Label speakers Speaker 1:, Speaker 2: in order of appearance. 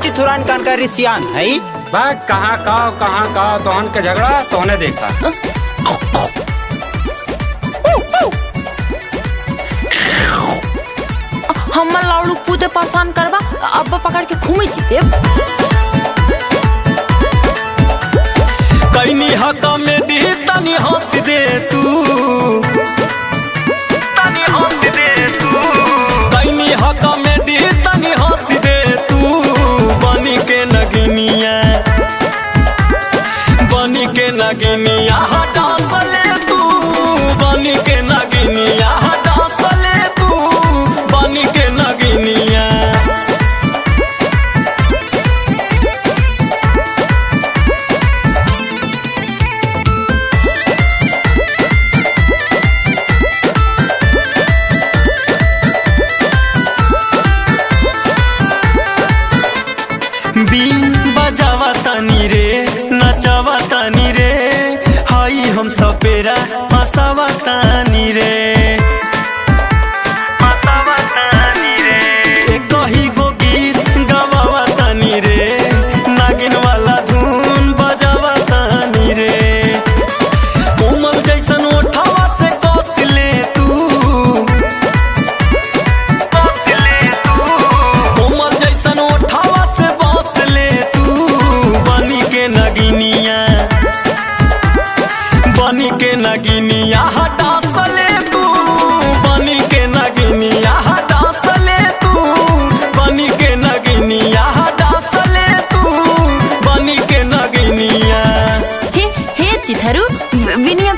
Speaker 1: चिथुरान कान का रिसियान है
Speaker 2: भाई कहाँ का तोहन के झगड़ा तोहने देखा।
Speaker 3: हम लाउडू पूते परेशान करबा अब पकड़ के घूमे जीते
Speaker 4: कैनी हक में दी तनी हंस दे तू कैनी हक में दी तनी हंस दे तू बनी के नगिनिया हटा सले तू बनी के नगिनिया हटा सले तू बनी के नगिनिया। बीन बजावा तानी रे नचावा तानी रे हाई हम सपेरा फसावा तानी रे एक ही गो गीत गवावा तानी रे नागिन वाला धुन बजावा तानी रे कोमल जैसन ओठावा से कस ले तू कोमल जैसन ओठावा से बस ले तू बनी के नगिनिया हटा सले तू बनी के नगिनिया हटा सले तू बनी के नगिनिया हटा सले तू बनी के नगिनिया।
Speaker 3: हे चिथरू विनियम